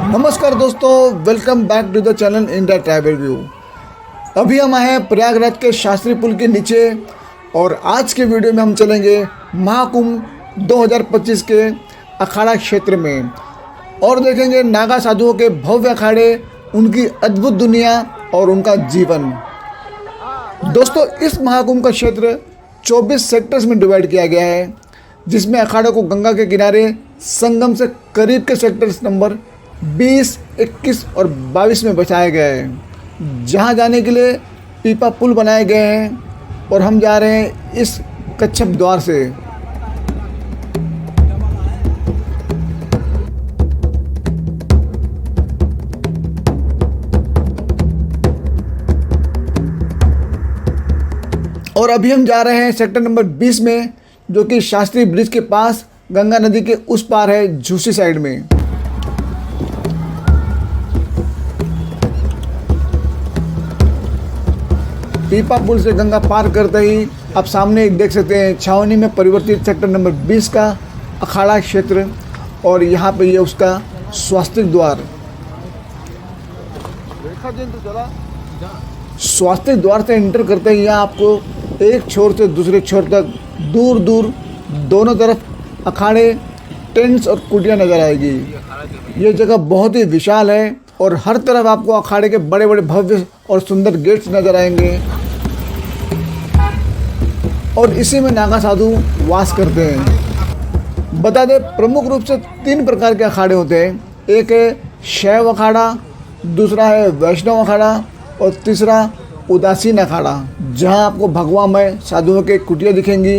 नमस्कार दोस्तों, welcome back to the channel India travel view. अभी हम आए हैं प्रयागराज के शास्त्री पुल के नीचे और आज के वीडियो में हम चलेंगे महाकुंभ 2025 के अखाड़ा क्षेत्र में और देखेंगे नागा साधुओं के भव्य अखाड़े, उनकी अद्भुत दुनिया और उनका जीवन। दोस्तों, इस महाकुंभ का क्षेत्र 24 सेक्टर्स में डिवाइड किया गया है, जिसमें अखाड़े को गंगा के किनारे संगम से करीब के सेक्टर्स नंबर 20, 21 और 22 में बसाया गया है, जहां जाने के लिए पीपा पुल बनाए गए हैं और हम जा रहे हैं इस कच्छप द्वार से। और अभी हम जा रहे हैं सेक्टर नंबर 20 में, जो कि शास्त्री ब्रिज के पास गंगा नदी के उस पार है, झूसी साइड में। पीपा पुल से गंगा पार करते ही आप सामने एक देख सकते हैं छावनी में परिवर्तित सेक्टर नंबर 20 का अखाड़ा क्षेत्र, और यहाँ पे ये उसका स्वास्तिक द्वार। स्वास्तिक द्वार से एंटर करते ही यहाँ आपको एक छोर से दूसरे छोर तक दूर दूर दोनों तरफ अखाड़े, टेंट्स और कुटिया नजर आएगी। ये जगह बहुत ही विशाल है और हर तरफ आपको अखाड़े के बड़े बड़े भव्य और सुंदर गेट्स नजर आएंगे और इसी में नागा साधु वास करते हैं। बता दें, प्रमुख रूप से 3 प्रकार के अखाड़े होते हैं। एक है शैव अखाड़ा, दूसरा है वैष्णव अखाड़ा और तीसरा उदासीन अखाड़ा, जहां आपको भगवामय साधुओं के कुटिया दिखेंगी।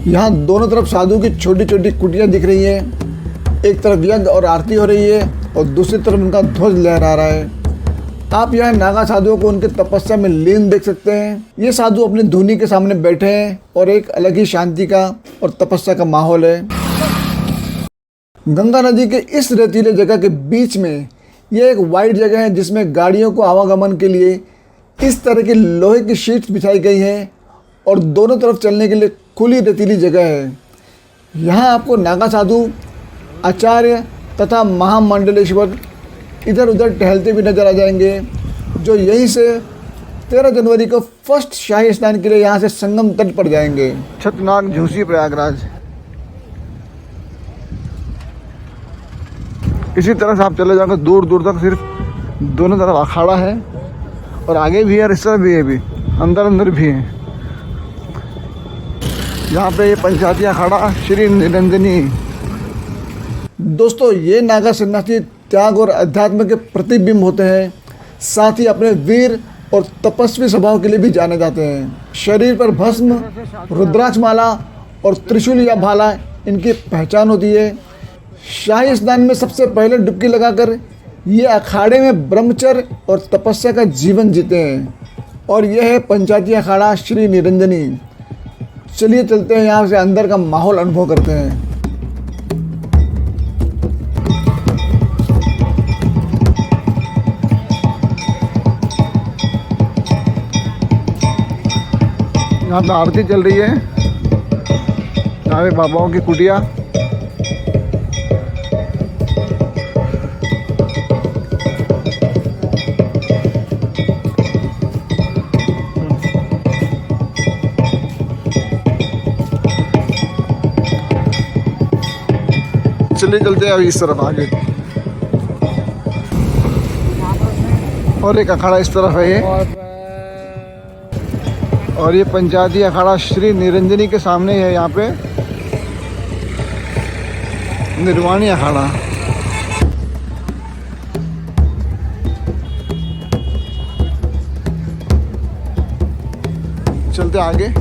यहाँ दोनों तरफ साधु की छोटी छोटी कुटिया दिख रही है। एक तरफ यज्ञ और आरती हो रही है और दूसरी तरफ उनका ध्वज लहरा रहा है। आप यहाँ नागा साधुओं को उनके तपस्या में लीन देख सकते हैं। ये साधु अपनी धुनी के सामने बैठे हैं और एक अलग ही शांति का और तपस्या का माहौल है। गंगा नदी के इस रेतीले जगह के बीच में यह एक वाइड जगह है, जिसमें गाड़ियों को आवागमन के लिए इस तरह की लोहे की शीट्स बिछाई गई है और दोनों तरफ चलने के लिए खुली रेतीली जगह है। यहाँ आपको नागा साधु, आचार्य तथा महामंडलेश्वर इधर उधर टहलते भी नजर आ जाएंगे, जो यहीं से 13 जनवरी को फर्स्ट शाही स्नान के लिए यहाँ से संगम तट पर जाएंगे। छतनाग झूसी प्रयागराज। इसी तरह से आप चले जाओगे दूर दूर तक, सिर्फ दोनों तरफ अखाड़ा है और आगे भी है और इस तरफ भी है, भी अंदर भी है। यहाँ पे ये पंचायती अखाड़ा श्री निरंजनी। दोस्तों, ये नागा सन्यासी त्याग और अध्यात्म के प्रतिबिंब होते हैं, साथ ही अपने वीर और तपस्वी स्वभाव के लिए भी जाने जाते हैं। शरीर पर भस्म, रुद्राक्ष माला और त्रिशूल या भाला इनकी पहचान होती है। शाही स्नान में सबसे पहले डुबकी लगाकर ये अखाड़े में ब्रह्मचर्य और तपस्या का जीवन जीते हैं और यह है पंचायती अखाड़ा श्री निरंजनी। चलिए चलते हैं, यहाँ से अंदर का माहौल अनुभव करते हैं। यहाँ पे आरती चल रही है, यहाँ पे बाबाओं की कुटिया। चलिए चलते हैं अभी इस तरफ आगे, और एक अखाड़ा इस तरफ है ये, और ये पंचायती अखाड़ा श्री निरंजनी के सामने है। यहाँ पे निर्वाणी अखाड़ा। चलते आगे।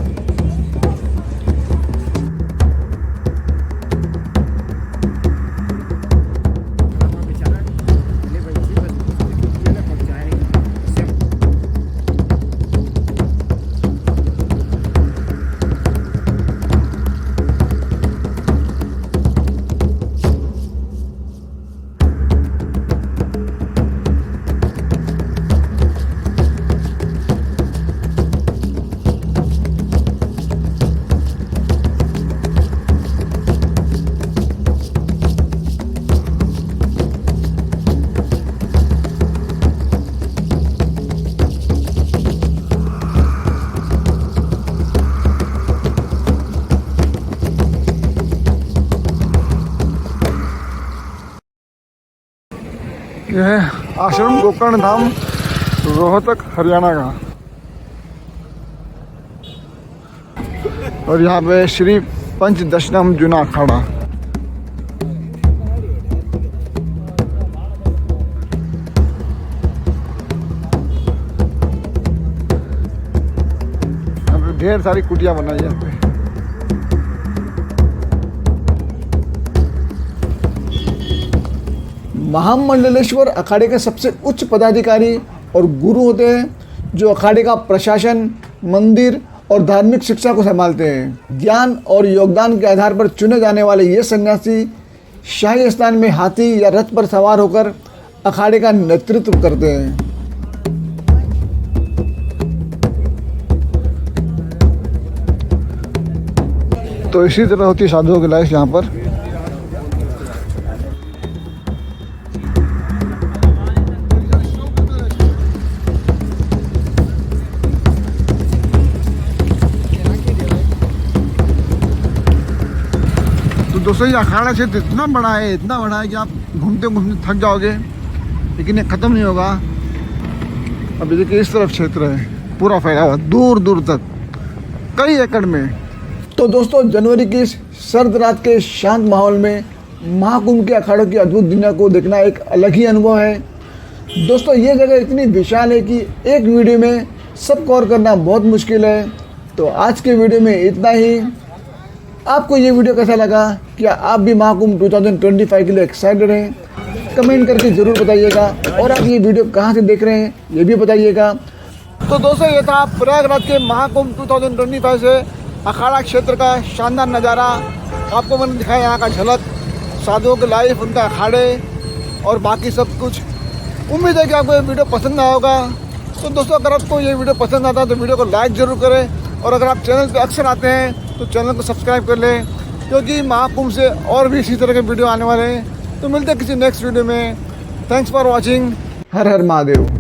यह है आश्रम गोकर्ण धाम, रोहतक, हरियाणा का। और यहाँ पे श्री पंचदशनम जूना अखाड़ा। यहाँ पे ढेर सारी कुटिया बनाई है यहाँ पे। महामंडलेश्वर अखाड़े के सबसे उच्च पदाधिकारी और गुरु होते हैं, जो अखाड़े का प्रशासन, मंदिर और धार्मिक शिक्षा को संभालते हैं। ज्ञान और योगदान के आधार पर चुने जाने वाले ये सन्यासी शाही स्नान में हाथी या रथ पर सवार होकर अखाड़े का नेतृत्व करते हैं। तो इसी तरह होती है साधुओं की लाइफ यहाँ पर। तो दोस्तों ये अखाड़ा क्षेत्र इतना बड़ा है कि आप घूमते घूमते थक जाओगे, लेकिन ये ख़त्म नहीं होगा। अभी देखिए इस तरफ क्षेत्र है पूरा फैला हुआ दूर दूर तक, कई एकड़ में। तो दोस्तों जनवरी की इस सर्द रात के शांत माहौल में महाकुंभ के अखाड़ों की अद्भुत दुनिया को देखना एक अलग ही अनुभव है। दोस्तों ये जगह इतनी विशाल है कि एक वीडियो में सब कवर करना बहुत मुश्किल है। तो आज के वीडियो में इतना ही। आपको ये वीडियो कैसा लगा? क्या आप भी महाकुंभ 2025 के लिए एक्साइटेड हैं? कमेंट करके ज़रूर बताइएगा। और आप ये वीडियो कहाँ से देख रहे हैं ये भी बताइएगा। तो दोस्तों ये था प्रयागराज के महाकुंभ 2025 से अखाड़ा क्षेत्र का शानदार नज़ारा। आपको मैंने दिखाया यहाँ का झलक, साधुओं की लाइफ, उनका अखाड़े और बाकी सब कुछ। उम्मीद है कि आपको ये वीडियो पसंद आया होगा। तो दोस्तों अगर आपको ये वीडियो पसंद आता है तो वीडियो को लाइक ज़रूर करें। और अगर आप चैनल पर अक्सर आते हैं तो चैनल को सब्सक्राइब कर लें, क्योंकि महाकुंभ से और भी इसी तरह के वीडियो आने वाले हैं। तो मिलते हैं किसी नेक्स्ट वीडियो में। Thanks for watching. Her her Mahadev.